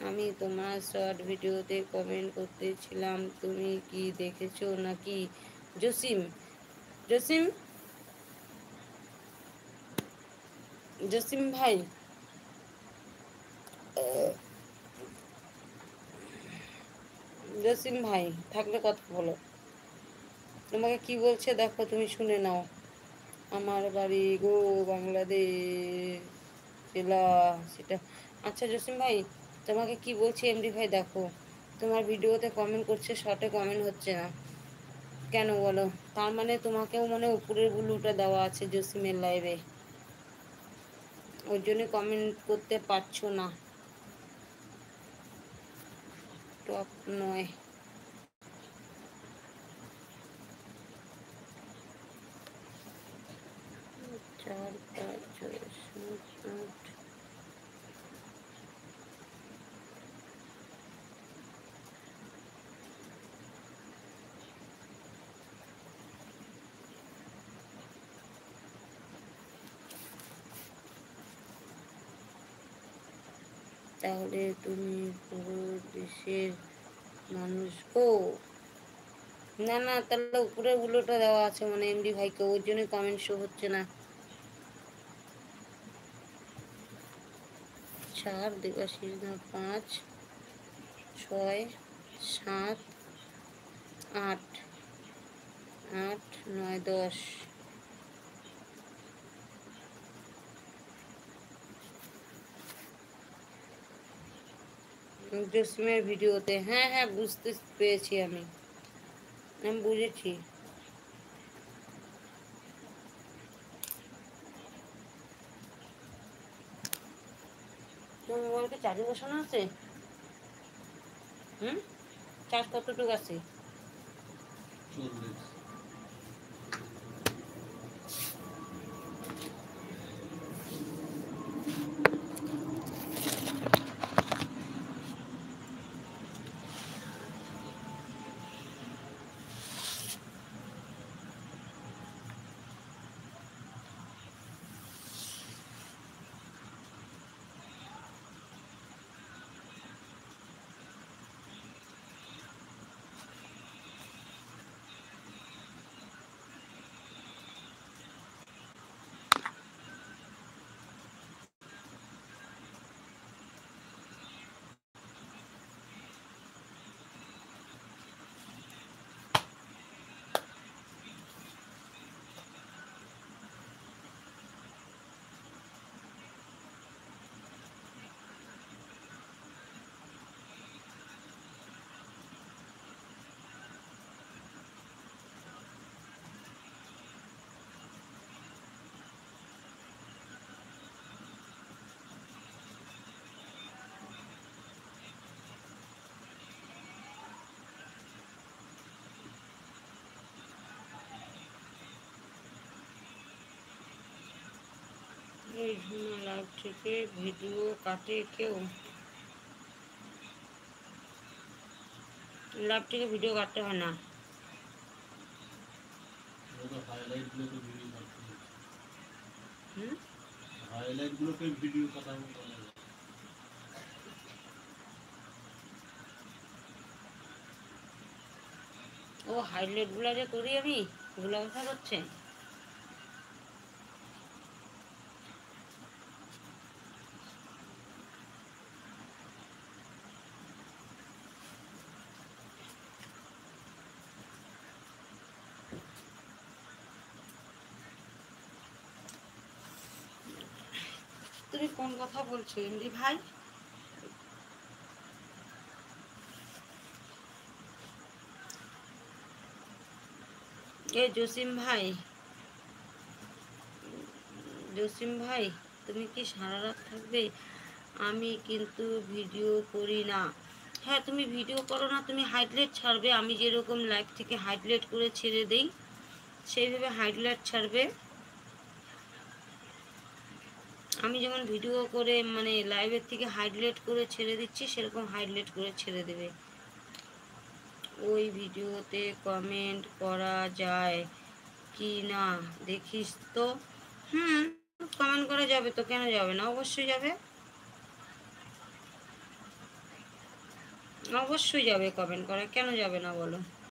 আমি তোমার শর্ট ভিডিওতে কমেন্ট করতেছিলাম, তুমি কি দেখেছো নাকি? জসিম, জসিম, জসিম ভাই, জসিম ভাই থাকলে কথা বলো। তোমাকে কি বলছে দেখো, তুমি শুনে নাও। আমার বাড়ি গো বাংলাদেশ, জেলা সেটা। আচ্ছা জসিম ভাই, তোমাকে কি বলছি এমডি ভাই, দেখো তোমার ভিডিওতে কমেন্ট করছে, শর্টে কমেন্ট হচ্ছে না কেন বলো? তার মানে তোমাকেও মানে উপরের ব্লুটা দেওয়া আছে জসিমের লাইভে, ওই জন্য কমেন্ট করতে পারছো না। টপ নয়। 4, 5, 6, 7, 8। তাহলে তুমি পুরো দেশের মানুষ গো? না না, তাহলে উপরে উলোটা দেওয়া আছে মানে এমডি ভাইকে, ওর জন্য কমেন্ট শো হচ্ছে না। 4 দেবাশিস না, 5, 6, 7, 8, 8, 9, 10। জসিমের ভিডিওতে, হ্যাঁ হ্যাঁ বুঝতে পেরেছি, আমি আমি বুঝেছি। তোমার মোবাইলকে চার্জে বসানো আছে? হুম, চার্জ কতটুকু আছে? এই লাইভ থেকে ভিডিও কাটে কেউ? লাইভ থেকে ভিডিও কাটতে হয় না। হুম, ও হাইলাইট গুলা যে করি আমি, ওগুলো কথা করছে। তুমি কোন কথা বলছো এমডি ভাই? এ জসিম ভাই, জসিম ভাই, তুমি কি সারা রাত থাকবে? আমি কিন্তু ভিডিও করি না। হ্যাঁ তুমি ভিডিও করো না, তুমি হাইলাইট ছাড়বে, আমি যেরকম লাইভ থেকে হাইলাইট করে ছেড়ে দেই সেইভাবে হাইলাইট ছাড়বে। আমি যেমন ভিডিও করে মানে লাইভের থেকে হাইলাইট করে ছেড়ে দিচ্ছি, সেরকম হাইলাইট করে ছেড়ে দেবে। ওই ভিডিওতে কমেন্ট করা যায় কি না দেখিস তো? হুম, কমেন্ট করা যাবে তো, কেন যাবে না, অবশ্যই যাবে। অবশ্যই যাবে কমেন্ট করে, কেন যাবে না বলো?